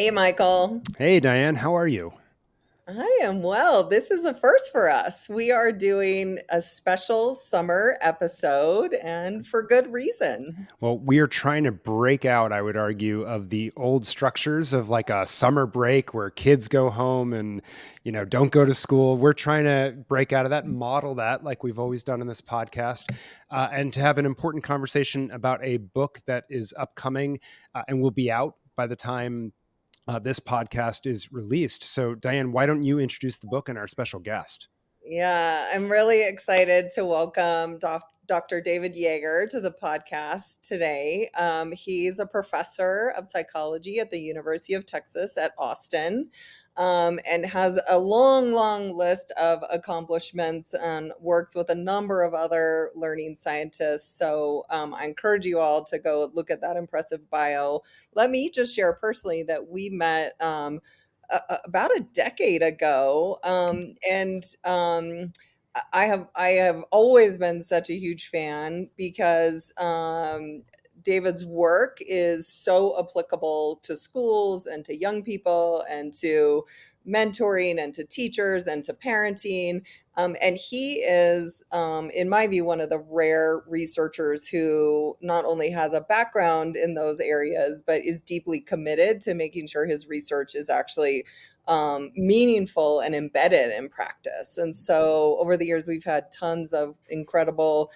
Hey, Michael. Hey, Diane, how are you? I am well. This is a first for us. We are doing a special summer episode, and for good reason. Well, we are trying to break out, I would argue, of the old structures of like a summer break where kids go home and, don't go to school. We're trying to break out of that, model that like we've always done in this podcast, and to have an important conversation about a book that is upcoming and will be out by the time this podcast is released. So, Diane, why don't you introduce the book and our special guest? Yeah, I'm really excited to welcome Dr. David Yeager to the podcast today. He's a professor of psychology at the University of Texas at Austin, and has a long, long list of accomplishments and works with a number of other learning scientists. So I encourage you all to go look at that impressive bio. Let me just share personally that we met. About a decade ago, and I have always been such a huge fan because David's work is so applicable to schools and to young people and to mentoring and to teachers and to parenting. And he is, in my view, one of the rare researchers who not only has a background in those areas, but is deeply committed to making sure his research is actually meaningful and embedded in practice. And so over the years, we've had tons of incredible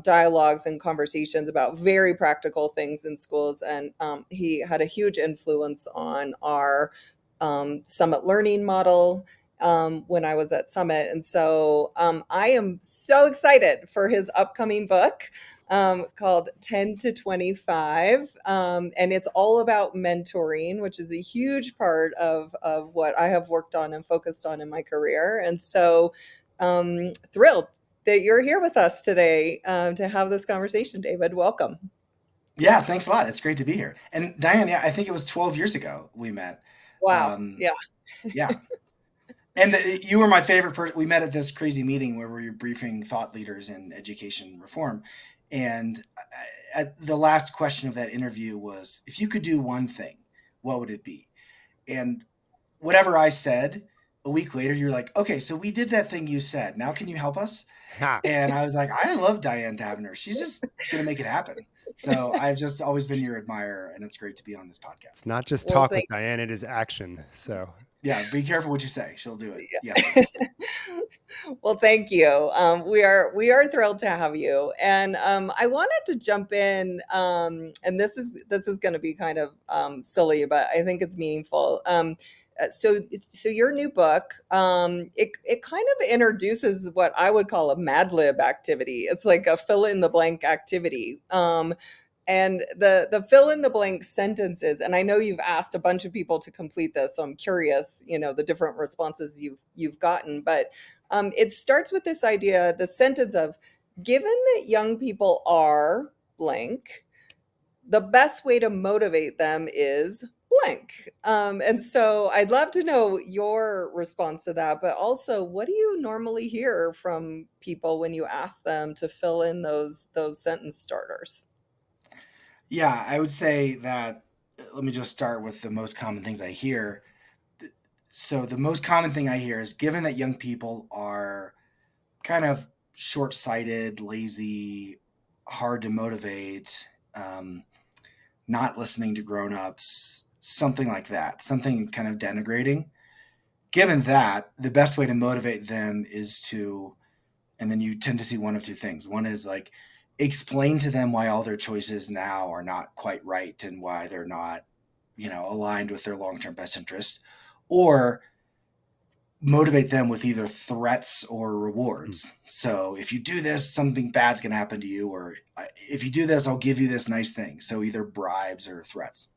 dialogues and conversations about very practical things in schools. And he had a huge influence on our Summit learning model when I was at Summit. And so I am so excited for his upcoming book called 10 to 25. And it's all about mentoring, which is a huge part of what I have worked on and focused on in my career. And so thrilled that you're here with us today to have this conversation, David. Welcome. Yeah, thanks a lot. It's great to be here. And Diane, yeah, I think it was 12 years ago we met. Wow. Um, Yeah. yeah. And you were my favorite person. We met at this crazy meeting where we were briefing thought leaders in education reform. And the last question of that interview was, if you could do one thing, what would it be? And whatever I said, a week later, you're like, okay, so we did that thing you said. Now can you help us? Ha. And I was like, I love Diane Tavener. She's just going to make it happen. So I've just always been your admirer, and it's great to be on this It's podcast. not just Well, talk with thank Diane, it is action. So, Yeah, be careful what you say. She'll do it. Yes. you. Well, thank you. We are thrilled to have you, and I wanted to jump in, and this is going to be kind of silly, but I think it's meaningful. So your new book, it kind of introduces what I would call a Mad Lib activity. It's like a fill in the blank activity. And the fill in the blank sentences, and I know you've asked a bunch of people to complete this, so I'm curious, the different responses you've gotten. But it starts with this idea, the sentence of, given that young people are blank, the best way to motivate them is blank. And so I'd love to know your response to that, but also, what do you normally hear from people when you ask them to fill in those sentence starters? Yeah, I would say that, let me just start with the most common things I hear. So, the most common thing I hear is, given that young people are kind of short sighted, lazy, hard to motivate, um, not listening to grown ups, something like that, something kind of denigrating. Given that, the best way to motivate them is to, and then you tend to see one of two things. One is like, explain to them why all their choices now are not quite right and why they're not, aligned with their long term best interest, or motivate them with either threats or mm, rewards. So if you do this, something bad's going to happen to you, or if you do this, I'll give you this nice thing. So either bribes or threats.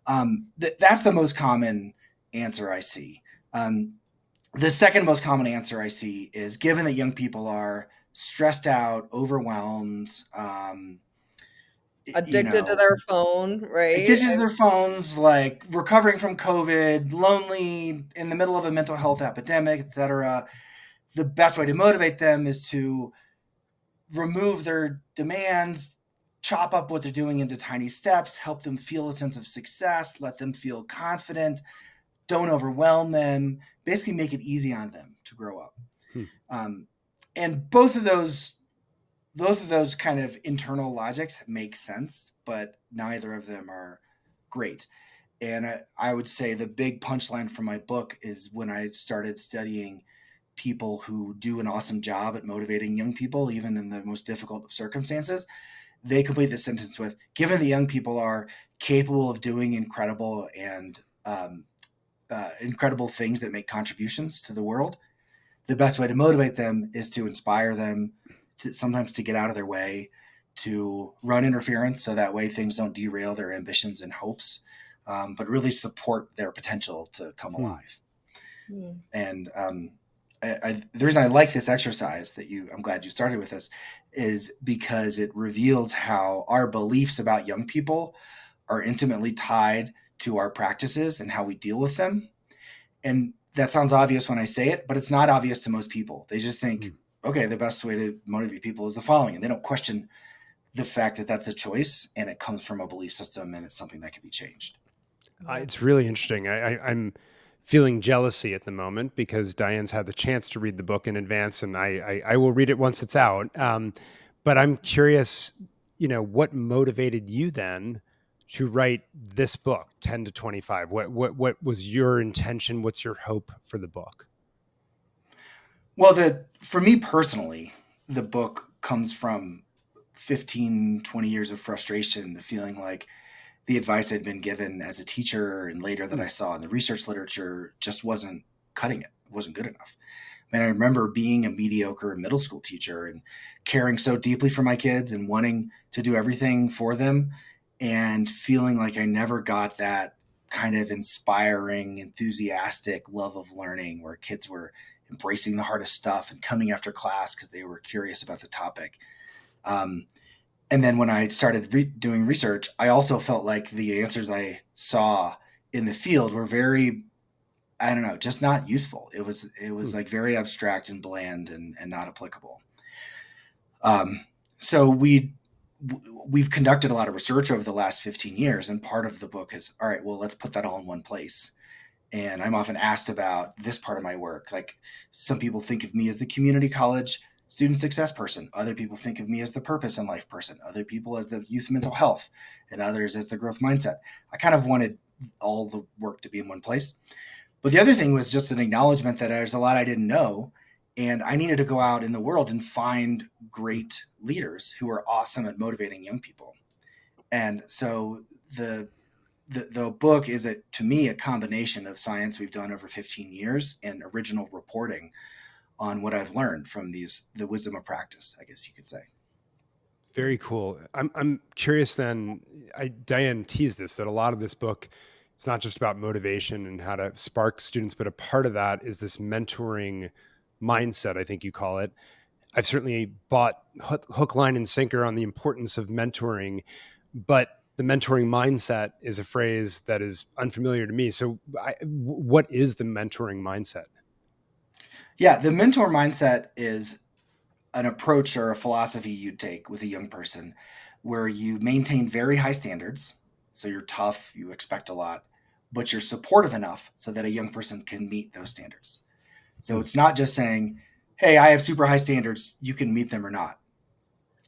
That's the most common answer I see. Um, the second most common answer I see is, given that young people are stressed out, overwhelmed, you Addicted to know, their phone, right? addicted to their phones, like recovering from COVID, lonely, in the middle of a mental health epidemic, etc. The best way to motivate them is to remove their demands, chop up what they're doing into tiny steps, help them feel a sense of success, let them feel confident, don't overwhelm them, basically make it easy on them to grow up. Hmm. And both of those kind of internal logics make sense, but neither of them are great. And I would say the big punchline from my book is when I started studying people who do an awesome job at motivating young people, even in the most difficult of circumstances. They complete the sentence with, given that young people are capable of doing incredible things that make contributions to the world, the best way to motivate them is to inspire them, to sometimes to get out of their way, to run interference so that way things don't derail their ambitions and hopes, but really support their potential to come Hmm. alive. And the reason I like this exercise I'm glad you started with this, is because it reveals how our beliefs about young people are intimately tied to our practices and how we deal with them. And that sounds obvious when I say it, but it's not obvious to most people. They just think, okay, the best way to motivate people is the following. And they don't question the fact that that's a choice and it comes from a belief system and it's something that can be changed. It's really interesting. I'm feeling jealousy at the moment because Diane's had the chance to read the book in advance, and I will read it once it's out. But I'm curious, what motivated you then to write this book, 10 to 25? What was your intention? What's your hope for the book? Well, for me personally, the book comes from 15, 20 years of frustration, feeling like the advice I'd been given as a teacher and later that I saw in the research literature just wasn't cutting it. It wasn't good enough. And I remember being a mediocre middle school teacher and caring so deeply for my kids and wanting to do everything for them and feeling like I never got that kind of inspiring, enthusiastic love of learning where kids were embracing the hardest stuff and coming after class because they were curious about the topic. And then when I started doing research, I also felt like the answers I saw in the field were very, I don't know, just not useful. It was like very abstract and bland and not applicable. So we've conducted a lot of research over the last 15 years, and part of the book is, all right, well, let's put that all in one place. And I'm often asked about this part of my work. Like, some people think of me as the community college student success person. Other people think of me as the purpose in life person. Other people as the youth mental health, and others as the growth mindset. I kind of wanted all the work to be in one place. But the other thing was just an acknowledgement that there's a lot I didn't know. And I needed to go out in the world and find great leaders who are awesome at motivating young people. And so the book is, to me, a combination of science we've done over 15 years and original reporting on what I've learned from the wisdom of practice, I guess you could say. Very cool. I'm curious then, Diane teased this, that a lot of this book, it's not just about motivation and how to spark students, but a part of that is this mentoring mindset, I think you call it. I've certainly bought hook, line, and sinker on the importance of mentoring, but the mentoring mindset is a phrase that is unfamiliar to me. So what is the mentoring mindset? Yeah, the mentor mindset is an approach or a philosophy you take with a young person where you maintain very high standards. So you're tough, you expect a lot, but you're supportive enough so that a young person can meet those standards. So it's not just saying, hey, I have super high standards, you can meet them or not,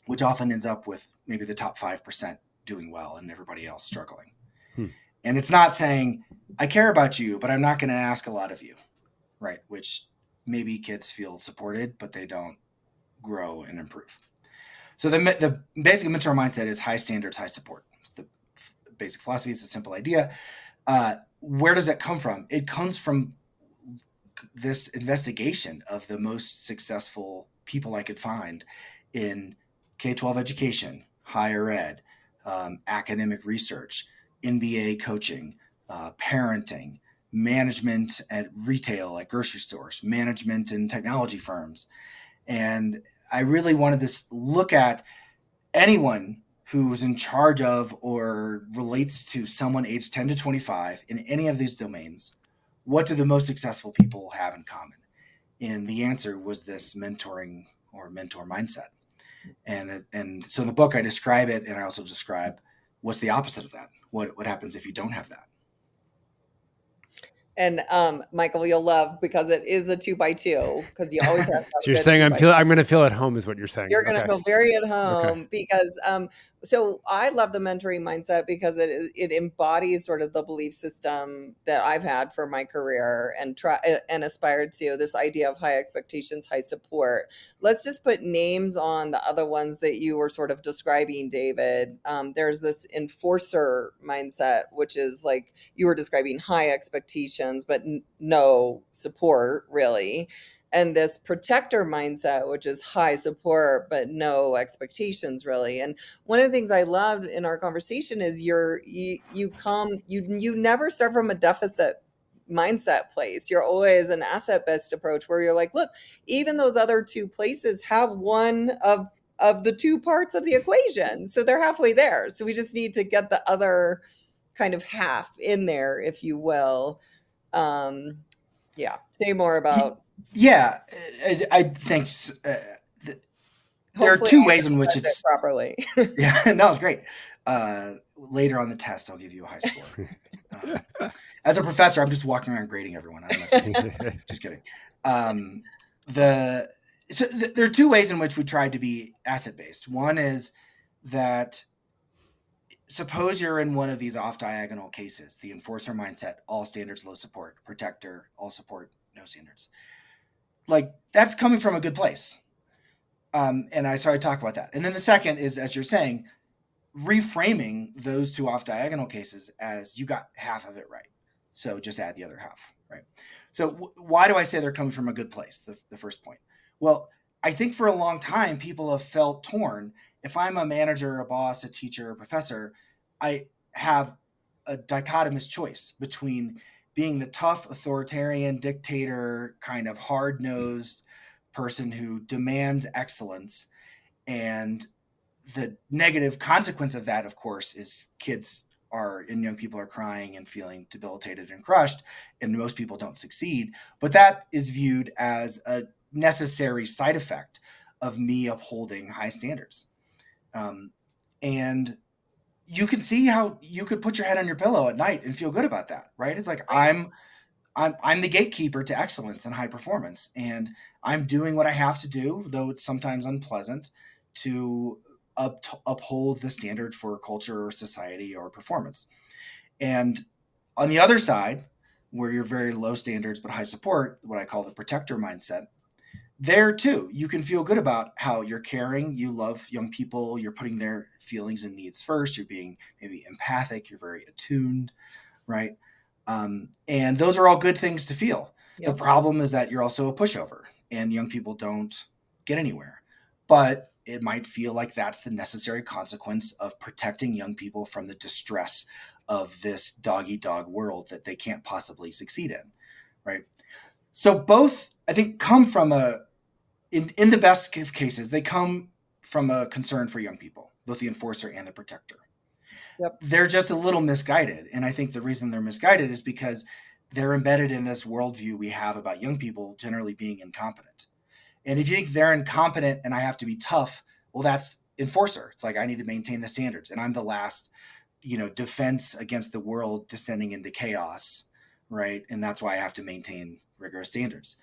which often ends up with maybe the top 5% doing well and everybody else struggling. And it's not saying, I care about you, but I'm not going to ask a lot of you, right? Which maybe kids feel supported, but they don't grow and improve. So the basic mentor mindset is high standards, high support. It's the basic philosophy. It's a simple idea. Where does it come from? It comes from this investigation of the most successful people I could find in K-12 education, higher ed, academic research, NBA coaching, parenting, management at retail, like grocery stores, management in technology firms. And I really wanted to look at anyone who's in charge of or relates to someone aged 10 to 25 in any of these domains. What do the most successful people have in common? And the answer was this mentoring or mentor mindset. And so in the book I describe it, and I also describe what's the opposite of that. What happens if you don't have that? And Michael, you'll love, because it is a 2x2, because you always have to So have you're a good saying 2x2. I'm going to feel at home is what you're saying. You're going to Okay. feel very at Okay. home, because so I love the mentoring mindset because it embodies sort of the belief system that I've had for my career and try and aspired to, this idea of high expectations, high support. Let's just put names on the other ones that you were sort of describing, David. There's this enforcer mindset, which is like you were describing, high expectations but no support really, and this protector mindset, which is high support but no expectations really. And one of the things I loved in our conversation is you never start from a deficit mindset place. You're always an asset based approach where you're like, look, even those other two places have one of the two parts of the equation, so they're halfway there, so we just need to get the other kind of half in there, if you will. um yeah, say more about. Yeah, I thanks. There are Hopefully two I ways in which expressed it it's properly. yeah. No, it's great. Later on the test, I'll give you a high score. As a professor, I'm just walking around grading everyone. I don't know if you just kidding. The so there are two ways in which we tried to be asset based. One is that suppose you're in one of these off diagonal cases, the enforcer mindset, all standards, low support, protector, all support, no standards. Like that's coming from a good place. And I started to talk about that. And then the second is, as you're saying, reframing those two off diagonal cases as you got half of it right. So just add the other half, right? So why do I say they're coming from a good place? The first point. Well, I think for a long time, people have felt torn. If I'm a manager, a boss, a teacher, a professor, I have a dichotomous choice between being the tough authoritarian dictator, kind of hard nosed person who demands excellence, and the negative consequence of that, of course, is kids are and young people are crying and feeling debilitated and crushed, and most people don't succeed. But that is viewed as a necessary side effect of me upholding high standards. And you can see how you could put your head on your pillow at night and feel good about that, right? It's like Right. I'm the gatekeeper to excellence and high performance, and I'm doing what I have to do, though it's sometimes unpleasant, to uphold the standard for culture or society or performance. And on the other side, where you're very low standards but high support, what I call the protector mindset, there too, you can feel good about how you're caring, you love young people, you're putting their feelings and needs first, you're being maybe empathic, you're very attuned, right? And those are all good things to feel. The Yep. problem is that you're also a pushover, and young people don't get anywhere. But it might feel like that's the necessary consequence of protecting young people from the distress of this dog eat dog world that they can't possibly succeed in, right? So both, I think, come from in the best of cases, they come from a concern for young people, both the enforcer and the protector. Yep. They're just a little misguided. And I think the reason they're misguided is because they're embedded in this worldview we have about young people generally being incompetent. And if you think they're incompetent and I have to be tough, well, that's enforcer. It's like I need to maintain the standards, and I'm the last, defense against the world descending into chaos, right? And that's why I have to maintain rigorous standards.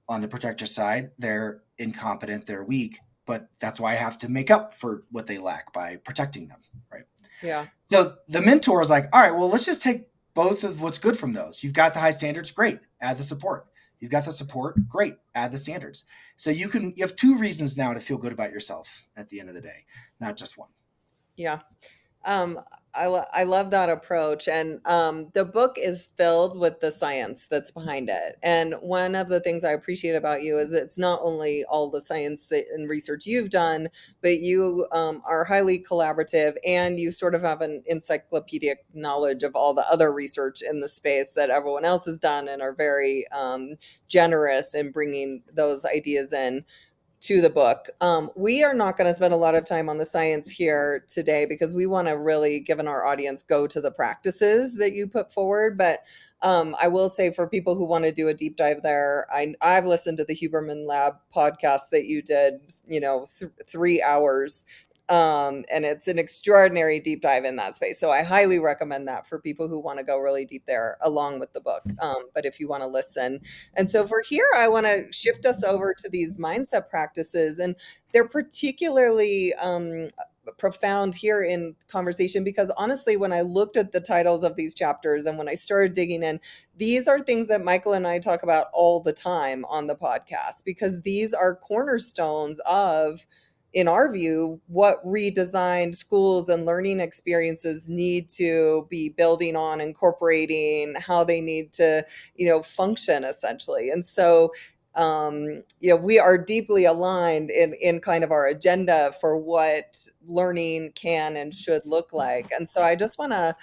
On the protector side, they're incompetent, they're weak, but that's why I have to make up for what they lack by protecting them, right? Yeah. So the mentor is like, all right, well, let's just take both of what's good from those. You've got the high standards, great, add the support. You've got the support, great, add the standards. So you have two reasons now to feel good about yourself at the end of the day, not just one. Yeah. Um, I love that approach. And the book is filled with the science that's behind it. And one of the things I appreciate about you is it's not only all the science that and research you've done, but you are highly collaborative, and you sort of have an encyclopedic knowledge of all the other research in the space that everyone else has done, and are very generous in bringing those ideas in. to the book. We are not going to spend a lot of time on the science here today because we want to really, given our audience, go to the practices that you put forward. But I will say for people who want to do a deep dive there, I've listened to the Huberman Lab podcast that you did, 3 hours. And it's an extraordinary deep dive in that space. So I highly recommend that for people who want to go really deep there along with the book. But if you want to listen. And so for here, I want to shift us over to these mindset practices. And they're particularly profound here in conversation because honestly, when I looked at the titles of these chapters and when I started digging in, these are things that Michael and I talk about all the time on the podcast because these are cornerstones of, in our view, what redesigned schools and learning experiences need to be building on, incorporating, how they need to, function essentially. And so, we are deeply aligned in kind of our agenda for what learning can and should look like. And so I just want to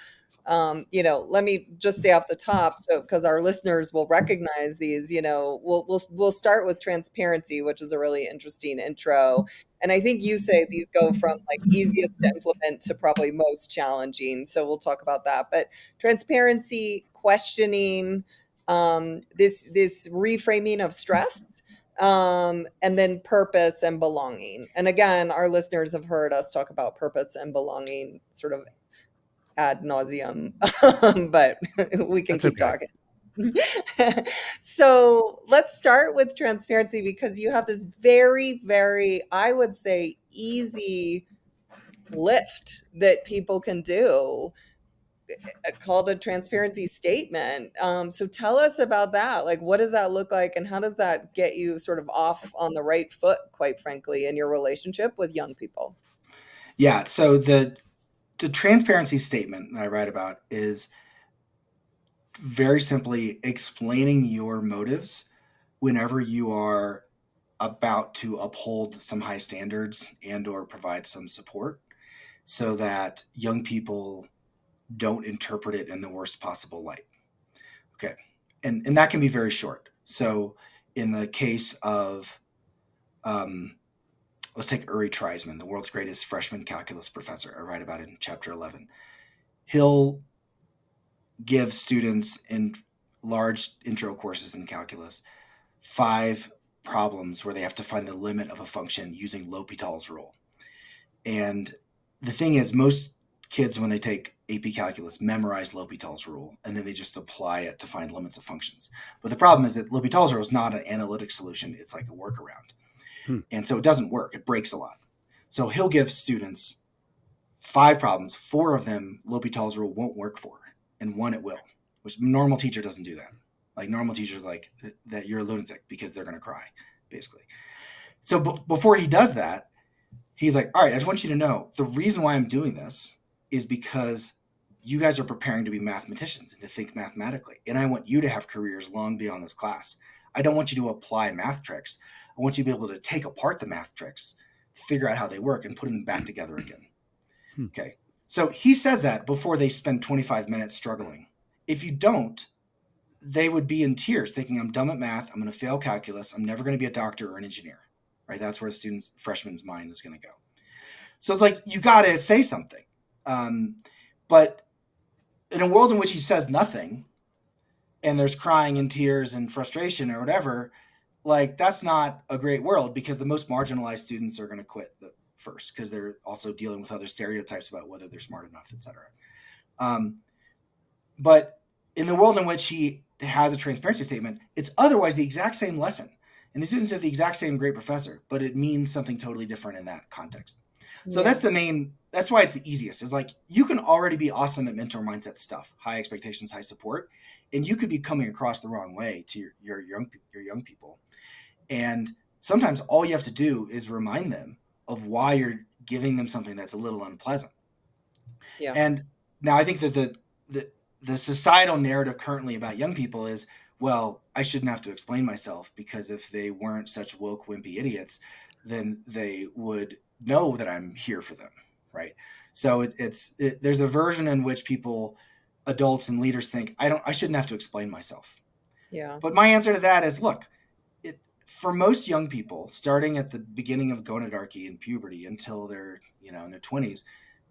let me just say off the top, so because our listeners will recognize these, we'll start with transparency, which is a really interesting intro. And I think you say these go from like easiest to implement to probably most challenging. So we'll talk about that. But transparency, questioning, this reframing of stress, and then purpose and belonging. And again, our listeners have heard us talk about purpose and belonging sort of ad nauseum, but we can That's keep okay. talking. So let's start with transparency because you have this very, very, I would say, easy lift that people can do called a transparency statement. So tell us about that. Like, what does that look like, and how does that get you sort of off on the right foot, quite frankly, in your relationship with young people? Yeah. So the transparency statement that I write about is very simply explaining your motives whenever you are about to uphold some high standards and or provide some support so that young people don't interpret it in the worst possible light. Okay. And that can be very short. So in the case of, let's take Uri Treisman, the world's greatest freshman calculus professor. I write about it in chapter 11. He'll give students in large intro courses in calculus 5 problems where they have to find the limit of a function using L'Hopital's rule. And the thing is, most kids, when they take AP calculus, memorize L'Hopital's rule, and then they just apply it to find limits of functions. But the problem is that L'Hopital's rule is not an analytic solution. It's like a workaround. And so it doesn't work. It breaks a lot. So he'll give students 5 problems. 4 of them, L'Hopital's rule won't work for, and 1 it will, which normal teacher doesn't do that. Like normal teachers like that you're a lunatic because they're going to cry, basically. So before he does that, he's like, all right, I just want you to know the reason why I'm doing this is because you guys are preparing to be mathematicians and to think mathematically. And I want you to have careers long beyond this class. I don't want you to apply math tricks. I want you to be able to take apart the math tricks, figure out how they work, and put them back together again. Okay. So he says that before they spend 25 minutes struggling. If you don't, they would be in tears thinking, I'm dumb at math. I'm going to fail calculus. I'm never going to be a doctor or an engineer. Right? That's where the freshman's mind is going to go. So it's like, you got to say something. But in a world in which he says nothing and there's crying and tears and frustration or whatever, like that's not a great world because the most marginalized students are going to quit first because they're also dealing with other stereotypes about whether they're smart enough, etc. But in the world in which he has a transparency statement, it's otherwise the exact same lesson. And the students have the exact same great professor, but it means something totally different in that context. So that's why it's the easiest. Is like you can already be awesome at mentor mindset stuff, high expectations, high support, and you could be coming across the wrong way to your young people. And sometimes all you have to do is remind them of why you're giving them something that's a little unpleasant. Yeah. And now I think that the societal narrative currently about young people is, well, I shouldn't have to explain myself because if they weren't such woke, wimpy idiots, then they would know that I'm here for them, right? So there's a version in which people, adults and leaders think I shouldn't have to explain myself. Yeah. But my answer to that is, look, for most young people, starting at the beginning of gonadarchy and puberty until they're, in their 20s,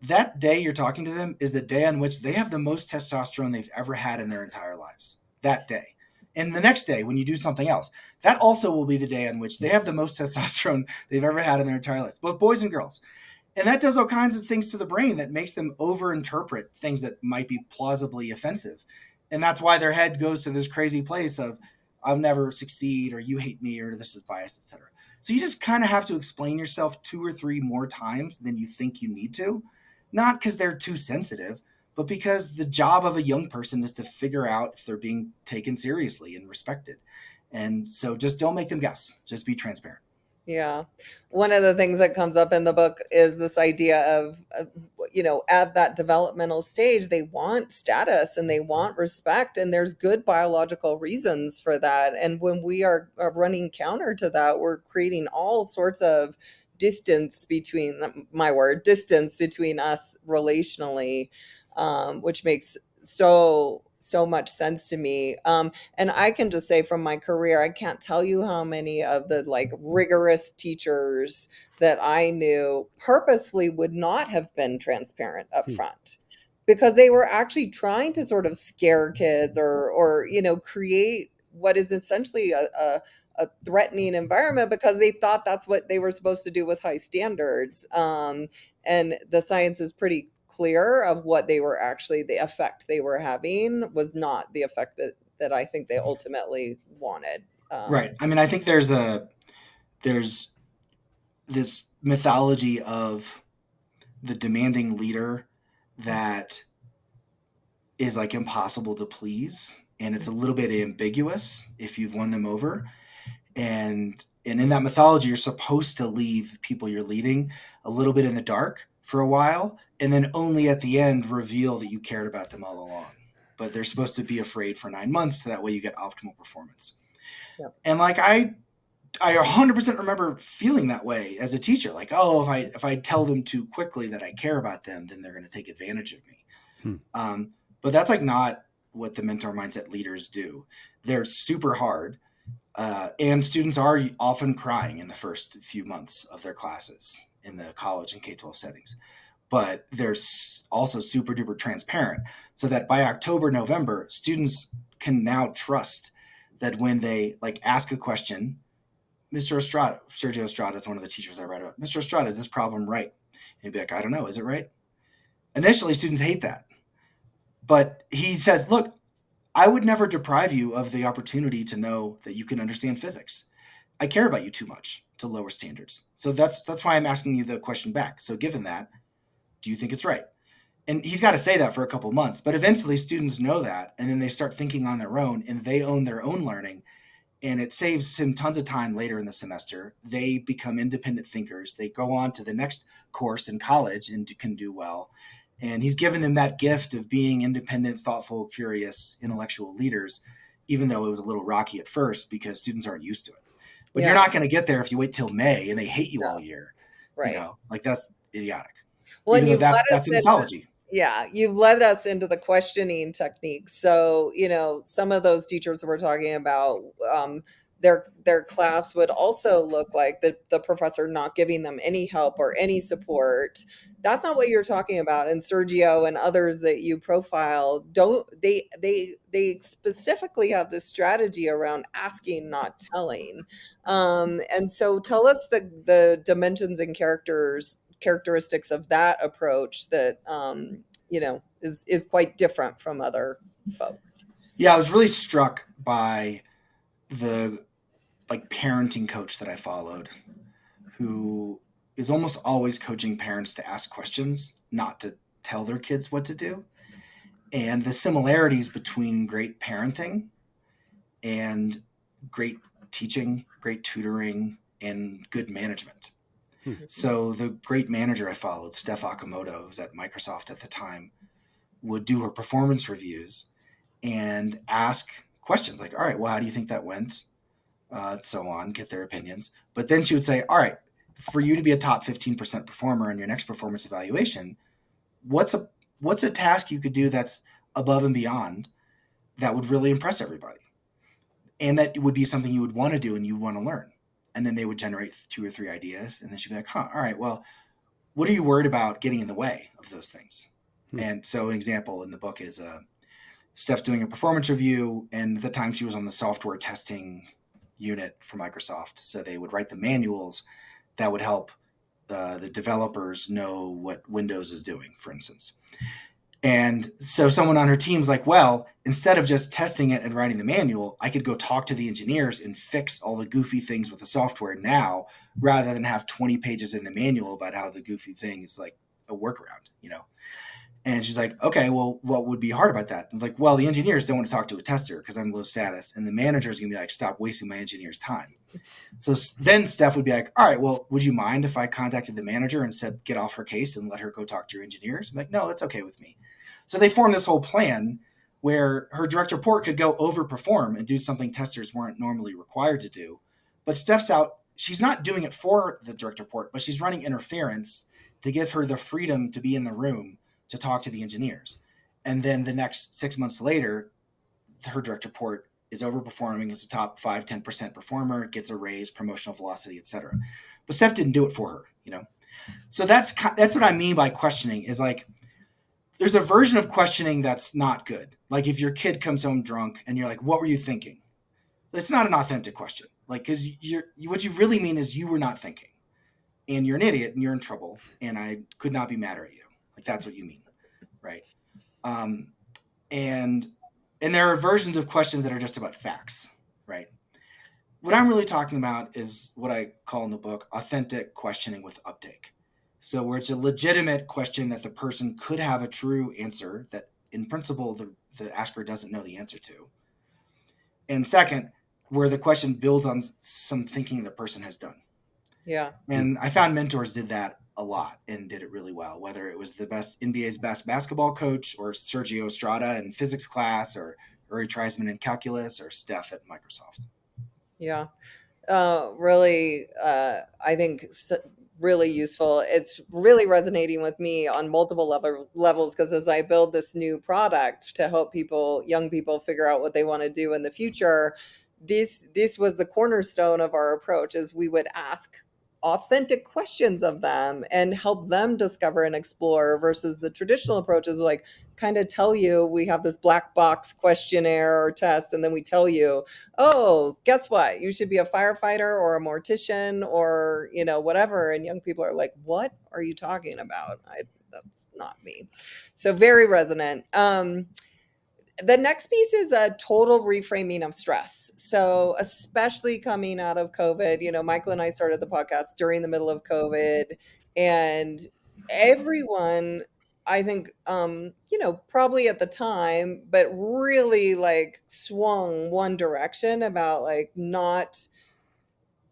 that day you're talking to them is the day on which they have the most testosterone they've ever had in their entire lives. That day. And the next day, when you do something else, that also will be the day on which they have the most testosterone they've ever had in their entire lives, both boys and girls. And that does all kinds of things to the brain that makes them overinterpret things that might be plausibly offensive. And that's why their head goes to this crazy place of, I'll never succeed, or you hate me, or this is bias, etc. So you just kind of have to explain yourself 2 or 3 more times than you think you need to. Not because they're too sensitive, but because the job of a young person is to figure out if they're being taken seriously and respected. And so just don't make them guess. Just be transparent. Yeah. One of the things that comes up in the book is this idea of, at that developmental stage, they want status and they want respect, and there's good biological reasons for that. And when we are running counter to that, we're creating all sorts of distance between distance between us relationally, which makes so much sense to me. And I can just say from my career, I can't tell you how many of the like rigorous teachers that I knew purposefully would not have been transparent up front, because they were actually trying to sort of scare kids or create what is essentially a threatening environment, because they thought that's what they were supposed to do with high standards. And the science is pretty clear of what they were actually, the effect they were having was not the effect that I think they ultimately wanted. Right. I mean, I think there's this mythology of the demanding leader that is like impossible to please, and it's a little bit ambiguous if you've won them over. And in that mythology, you're supposed to leave people you're leading a little bit in the dark for a while, and then only at the end reveal that you cared about them all along. But they're supposed to be afraid for 9 months, so that way you get optimal performance. Yep. And like I 100% remember feeling that way as a teacher. Like, oh, if I tell them too quickly that I care about them, then they're going to take advantage of me. But that's like not what the mentor mindset leaders do. They're super hard. And students are often crying in the first few months of their classes in the college and K-12 settings. But they're also super duper transparent, so that by October, November, students can now trust that when they like ask a question, Mr. Estrada, Sergio Estrada is one of the teachers I write about. Mr. Estrada, is this problem right? And he'd be like, I don't know, is it right? Initially, students hate that. But he says, look, I would never deprive you of the opportunity to know that you can understand physics. I care about you too much to lower standards. So that's why I'm asking you the question back. So given that, do you think it's right? And he's got to say that for a couple months. But eventually students know that, and then they start thinking on their own, and they own their own learning. And it saves him tons of time later in the semester. They become independent thinkers. They go on to the next course in college and can do well. And he's given them that gift of being independent, thoughtful, curious, intellectual leaders, even though it was a little rocky at first because students aren't used to it. But you're not going to get there if you wait till May and they hate you all year. Right. Like that's idiotic. Well, even though that's the mythology. Yeah, you've led us into the questioning techniques. So, some of those teachers we're talking about, their class would also look like the professor not giving them any help or any support. That's not what you're talking about. And Sergio and others that you profile they specifically have this strategy around asking, not telling. And so tell us the dimensions and characteristics of that approach that is quite different from other folks. Yeah, I was really struck by the parenting coach that I followed, who is almost always coaching parents to ask questions, not to tell their kids what to do. And the similarities between great parenting and great teaching, great tutoring, and good management. So the great manager I followed, Steph Akamoto, who was at Microsoft at the time, would do her performance reviews and ask questions like, all right, well, how do you think that went? So on, get their opinions. But then she would say, all right, for you to be a top 15% performer in your next performance evaluation, what's a task you could do that's above and beyond that would really impress everybody? And that would be something you would want to do and you want to learn. And then they would generate 2 or 3 ideas. And then she'd be like, huh, all right, well, what are you worried about getting in the way of those things? Hmm. And so an example in the book is Steph's doing a performance review. And at the time she was on the software testing unit for Microsoft. So they would write the manuals that would help the developers know what Windows is doing, for instance. And so someone on her team's like, well, instead of just testing it and writing the manual, I could go talk to the engineers and fix all the goofy things with the software now, rather than have 20 pages in the manual about how the goofy thing is like a workaround, you know? And she's like, okay, well, what would be hard about that? I was like, well, the engineers don't want to talk to a tester because I'm low status. And the manager's going to be like, stop wasting my engineer's time. So then Steph would be like, all right, well, would you mind if I contacted the manager and said, get off her case and let her go talk to your engineers? I'm like, no, that's okay with me. So they formed this whole plan where her direct report could go overperform and do something testers weren't normally required to do. But Steph's out, she's not doing it for the direct report, but she's running interference to give her the freedom to be in the room to talk to the engineers. And then the next 6 months later, her direct report is overperforming as a top 5-10% performer, gets a raise, promotional velocity, etc. But Steph didn't do it for her, you know. So that's what I mean by questioning is like there's a version of questioning that's not good. Like if your kid comes home drunk and you're like, "What were you thinking?" It's not an authentic question. Like because what you really mean is you were not thinking, and you're an idiot and you're in trouble, and I could not be madder at you. Like that's what you mean, right? Um, and there are versions of questions that are just about facts, right? What I'm really talking about is what I call in the book authentic questioning with uptake. So, where it's a legitimate question that the person could have a true answer that, in principle, the asker doesn't know the answer to. And second, where the question builds on some thinking the person has done. Yeah. And I found mentors did that a lot and did it really well, whether it was the best NBA's best basketball coach or Sergio Estrada in physics class or Uri Treisman in calculus or Steph at Microsoft. Yeah. Really, I think really useful. It's really resonating with me on multiple levels because as I build this new product to help young people figure out what they want to do in the future, this was the cornerstone of our approach is we would ask authentic questions of them and help them discover and explore versus the traditional approaches like kind of tell you we have this black box questionnaire or test and then we tell you, oh, guess what, you should be a firefighter or a mortician or whatever, and young people are like, what are you talking about? That's not me. So very resonant. The next piece is a total reframing of stress. So, especially coming out of COVID, Michael and I started the podcast during the middle of COVID, and everyone, I think, probably at the time, but really like swung one direction about like not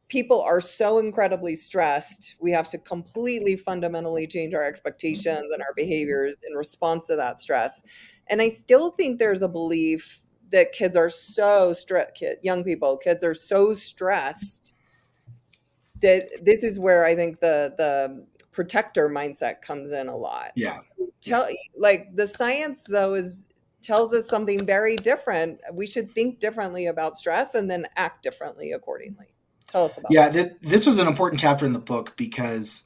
people are so incredibly stressed. We have to completely fundamentally change our expectations and our behaviors in response to that stress. And I still think there's a belief that kids are so stressed, young people, kids are so stressed that this is where I think the protector mindset comes in a lot. Yeah. Like the science though tells us something very different. We should think differently about stress and then act differently accordingly. Tell us about Yeah, that. this was an important chapter in the book because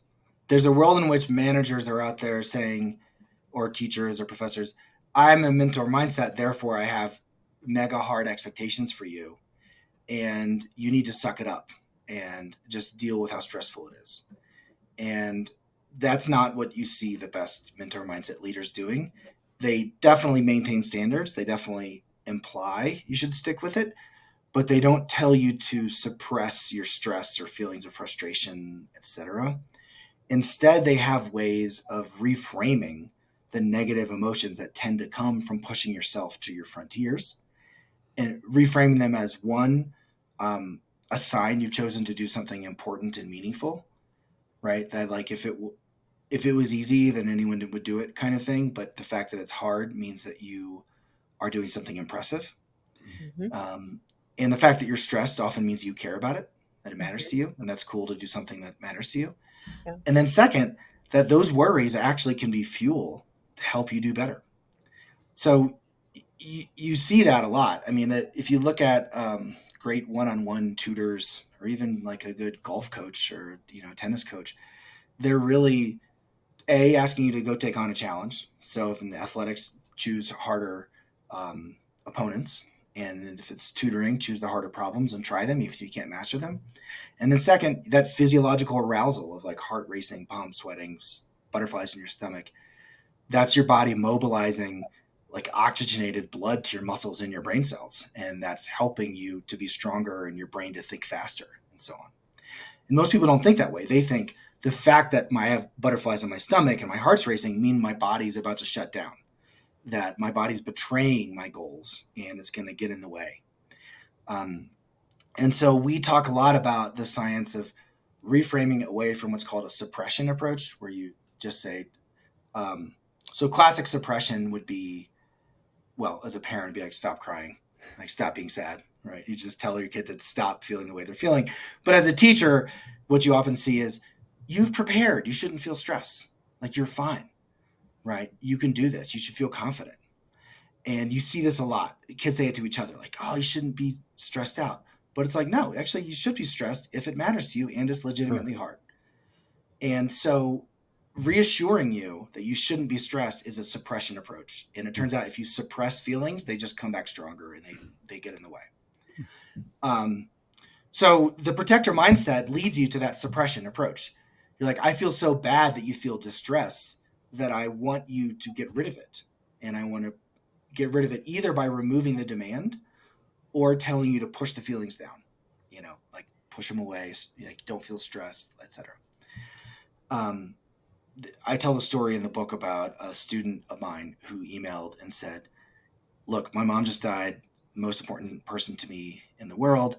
there's a world in which managers are out there saying, or teachers or professors, I'm a mentor mindset, therefore I have mega hard expectations for you, and you need to suck it up and just deal with how stressful it is. And that's not what you see the best mentor mindset leaders doing. They definitely maintain standards, they definitely imply you should stick with it, but they don't tell you to suppress your stress or feelings of frustration, etc. Instead, they have ways of reframing the negative emotions that tend to come from pushing yourself to your frontiers and reframing them as one, a sign you've chosen to do something important and meaningful, right? That like if it was easy, then anyone would do it, kind of thing. But the fact that it's hard means that you are doing something impressive. Mhm. And the fact that you're stressed often means you care about it, that it matters to Mhm. you, and that's cool to do something that matters to you. Yeah. And then second, that those worries actually can be fuel to help you do better. So you see that a lot. I mean, that if you look at great one-on-one tutors or even like a good golf coach or, tennis coach, they're really asking you to go take on a challenge. So if in the athletics, choose harder opponents. And if it's tutoring, choose the harder problems and try them if you can't master them. And then second, that physiological arousal of like heart racing, palm sweating, butterflies in your stomach. That's your body mobilizing like oxygenated blood to your muscles and your brain cells. And that's helping you to be stronger and your brain to think faster and so on. And most people don't think that way. They think the fact that I have butterflies in my stomach and my heart's racing mean my body's about to shut down, that my body's betraying my goals and it's going to get in the way. And so we talk a lot about the science of reframing away from what's called a suppression approach, where you just say, so classic suppression would be, well, as a parent, be like, stop crying, like stop being sad, right? You just tell your kids to stop feeling the way they're feeling. But as a teacher, what you often see is you've prepared. You shouldn't feel stress. Like you're fine, right? You can do this. You should feel confident. And you see this a lot. Kids say it to each other, like, oh, you shouldn't be stressed out. But it's like, no, actually, you should be stressed if it matters to you and it's legitimately hard. And so reassuring you that you shouldn't be stressed is a suppression approach. And it turns out if you suppress feelings, they just come back stronger and they get in the way. So the protector mindset leads you to that suppression approach. You're like, I feel so bad that you feel distress that I want you to get rid of it. And I want to get rid of it either by removing the demand or telling you to push the feelings down, like push them away, like don't feel stressed, etc. I tell the story in the book about a student of mine who emailed and said, look, my mom just died, most important person to me in the world.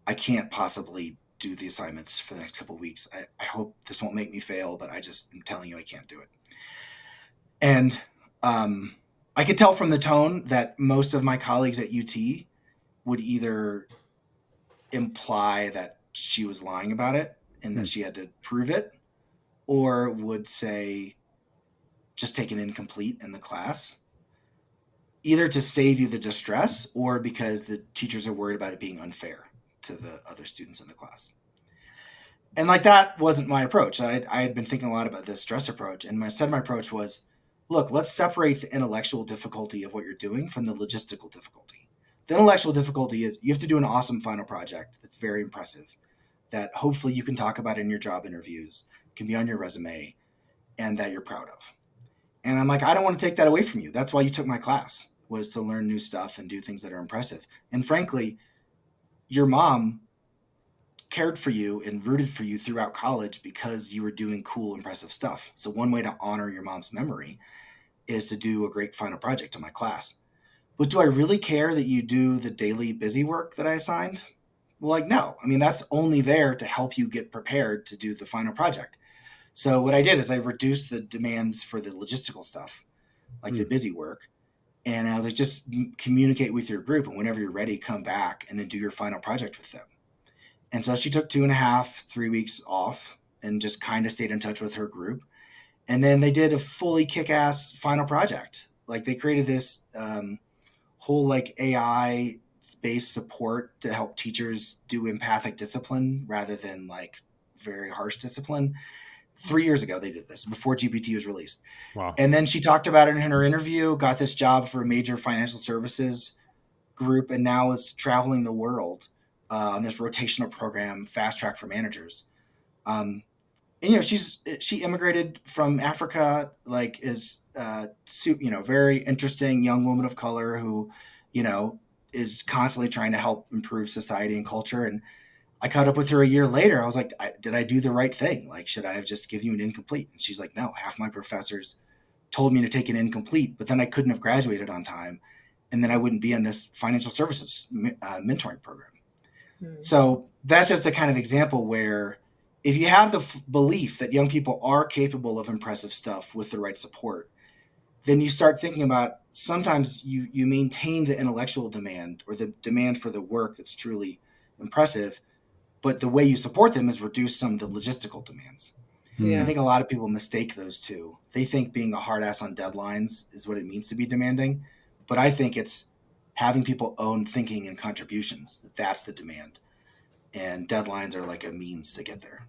I can't possibly do the assignments for the next couple of weeks. I hope this won't make me fail, but I just am telling you I can't do it. And I could tell from the tone that most of my colleagues at UT would either imply that she was lying about it and that she had to prove it, or would say, just take an incomplete in the class, either to save you the distress or because the teachers are worried about it being unfair to the other students in the class. And like that wasn't my approach. I had been thinking a lot about this stress approach, and my approach was, look, let's separate the intellectual difficulty of what you're doing from the logistical difficulty. The intellectual difficulty is you have to do an awesome final project that's very impressive, that hopefully you can talk about in your job interviews, can be on your resume, and that you're proud of. And I'm like, I don't want to take that away from you. That's why you took my class, was to learn new stuff and do things that are impressive. And frankly, your mom cared for you and rooted for you throughout college because you were doing cool, impressive stuff. So one way to honor your mom's memory is to do a great final project in my class. But do I really care that you do the daily busy work that I assigned? Well, like, no. I mean, that's only there to help you get prepared to do the final project. So what I did is I reduced the demands for the logistical stuff, like the busy work. And I was like, just communicate with your group, and whenever you're ready, come back and then do your final project with them. And so she took 2.5, 3 weeks off and just kind of stayed in touch with her group. And then they did a fully kick-ass final project. Like they created this whole like AI-based support to help teachers do empathic discipline rather than like very harsh discipline. 3 years ago, they did this before GPT was released. Wow. And then she talked about it in her interview, got this job for a major financial services group, and now is traveling the world on this rotational program, Fast Track for Managers. And she immigrated from Africa, like is very interesting young woman of color who, is constantly trying to help improve society and culture. And I caught up with her a year later. I was like, did I do the right thing? Like, should I have just given you an incomplete? And she's like, no, half my professors told me to take an incomplete, but then I couldn't have graduated on time. And then I wouldn't be in this financial services mentoring program. So that's just a kind of example where if you have the belief that young people are capable of impressive stuff with the right support, then you start thinking about sometimes you maintain the intellectual demand or the demand for the work that's truly impressive, but the way you support them is reduce some of the logistical demands. Yeah. I think a lot of people mistake those two. They think being a hard ass on deadlines is what it means to be demanding, but I think it's having people own thinking and contributions. That's the demand. and deadlines are like a means to get there.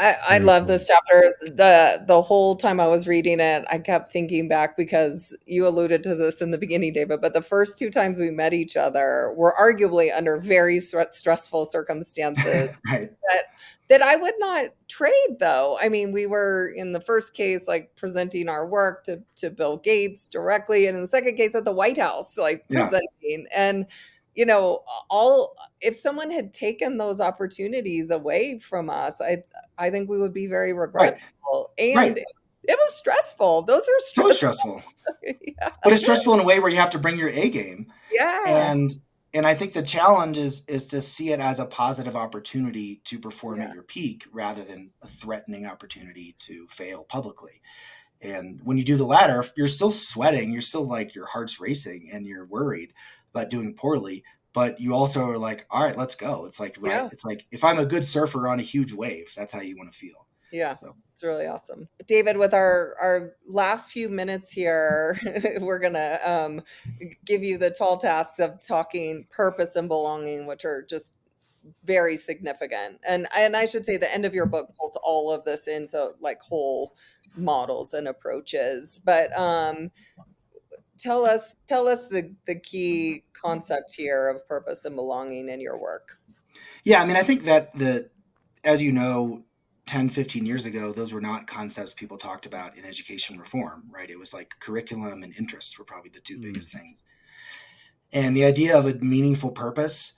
I Very love cool. this chapter. The whole time I was reading it, I kept thinking back because you alluded to this in the beginning, David, but the first two times we met each other were arguably under very stressful circumstances Right. that that I would not trade though. I mean, we were in the first case like presenting our work to Bill Gates directly, and in the second case at the White House, like Yeah. presenting. And you know, all if someone had taken those opportunities away from us, I think we would be very Right. regretful. And Right. it was stressful. Those are Totally stressful. stressful. Yeah. But it's stressful in a way where you have to bring your A game. Yeah. And I think the challenge is to see it as a positive opportunity to perform at Yeah. your peak rather than a threatening opportunity to fail publicly. And when you do the latter, you're still sweating, you're still like your heart's racing and you're worried about doing poorly. But you also are like, all right, let's go. It's like, right. Yeah. It's like if I'm a good surfer on a huge wave, that's how you want to feel. Yeah. So It's really awesome. David, with our last few minutes here, we're gonna give you the tall tasks of talking purpose and belonging, which are just very significant. And I should say the end of your book pulls all of this into like whole models and approaches. But tell us the key concept here of purpose and belonging in your work. yeah, I mean, I think that as you know, 10, 15 years ago, those were not concepts people talked about in education reform, right? It was like curriculum and interests were probably the two Mm. biggest things. And the idea of a meaningful purpose,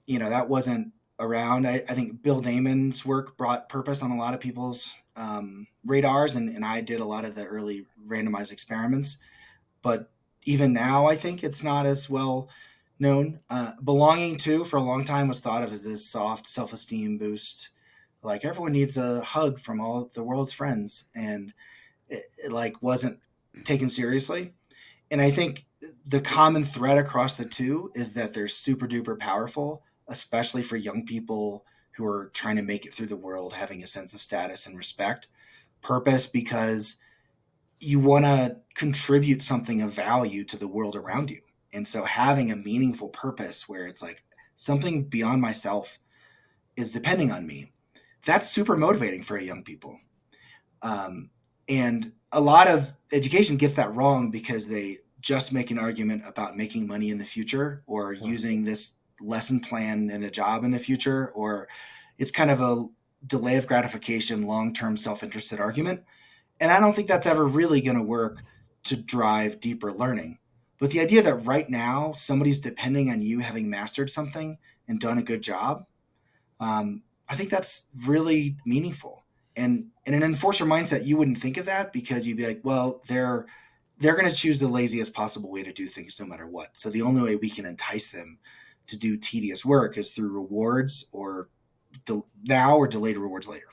that wasn't around. I think Bill Damon's work brought purpose on a lot of people's radars, and I did a lot of the early randomized experiments. But even now, I think it's not as well known. Belonging to, for a long time, was thought of as this soft self-esteem boost. Like everyone needs a hug from all the world's friends, and it like wasn't taken seriously. And I think the common thread across the two is that they're super duper powerful, especially for young people who are trying to make it through the world, having a sense of status and respect. Purpose, because you want to contribute something of value to the world around you. And so having a meaningful purpose where it's like something beyond myself is depending on me, that's super motivating for young people. Um, and a lot of education gets that wrong because they just make an argument about making money in the future or Huh. using this lesson plan in a job in the future, or it's kind of a delay of gratification, long term self interested argument. And I don't think that's ever really going to work to drive deeper learning. But the idea that right now somebody's depending on you having mastered something and done a good job, I think that's really meaningful. And in an enforcer mindset, you wouldn't think of that because you'd be like, well, they're going to choose the laziest possible way to do things no matter what. So the only way we can entice them to do tedious work is through rewards or now or delayed rewards later.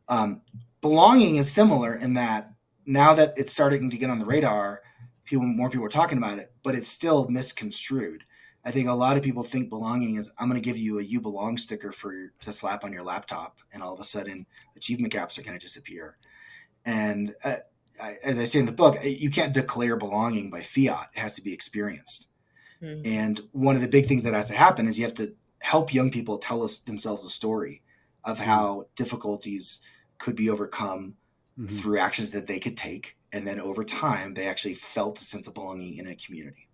Um, Belonging is similar in that now that it's starting to get on the radar, more people are talking about it, but it's still misconstrued. I think a lot of people think belonging is I'm going to give you a "You Belong" sticker to slap on your laptop, and all of a sudden achievement gaps are going to disappear. And as I say in the book, you can't declare belonging by fiat; it has to be experienced. Mhm. And one of the big things that has to happen is you have to help young people tell themselves a story of Mm. how difficulties could be overcome Mhm. through actions that they could take. And then over time, they actually felt a sense of belonging in a community.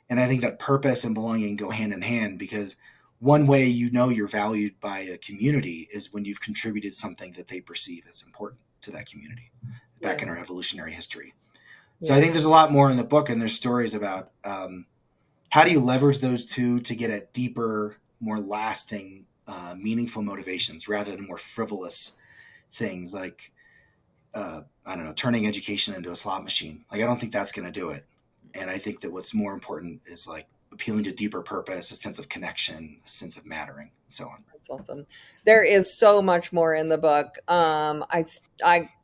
And I think that purpose and belonging go hand in hand because one way you know you're valued by a community is when you've contributed something that they perceive as important to that community back in Yeah. our evolutionary history. So I Yeah. think there's a lot more in the book, and there's stories about how do you leverage those two to get at deeper, more lasting, meaningful motivations rather than more frivolous things like I don't know, turning education into a slot machine. Like I don't think that's going to do it. And I think that what's more important is like appealing to deeper purpose, a sense of connection, a sense of mattering, and so on. That's awesome. There is so much more in the book. I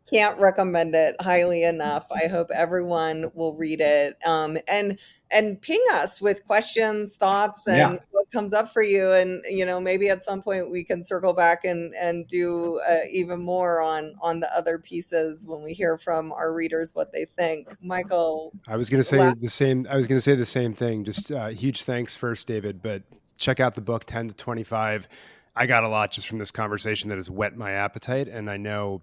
can't recommend it highly enough. I hope everyone will read it. And ping us with questions, thoughts, Yeah, and what comes up for you. And maybe at some point we can circle back and do even more on the other pieces when we hear from our readers what they think. Michael, I was going to say last the same. I was going to say the same thing. Just huge thanks first, David. But check out the book 10 to 25. I got a lot just from this conversation that has whet my appetite, and I know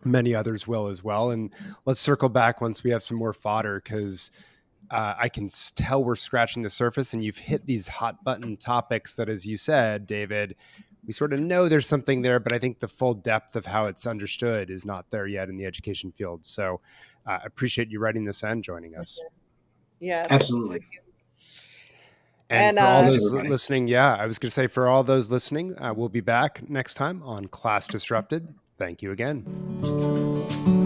many others will as well. And let's circle back once we have some more fodder, because I can tell we're scratching the surface, and you've hit these hot button topics that, as you said, David, we sort of know there's something there, but I think the full depth of how it's understood is not there yet in the education field. So I appreciate you writing this and joining us. Yeah. Absolutely. And for all Thanks, those everybody. listening, I was going to say, for all those listening, we'll be back next time on Class Disrupted. Thank you again.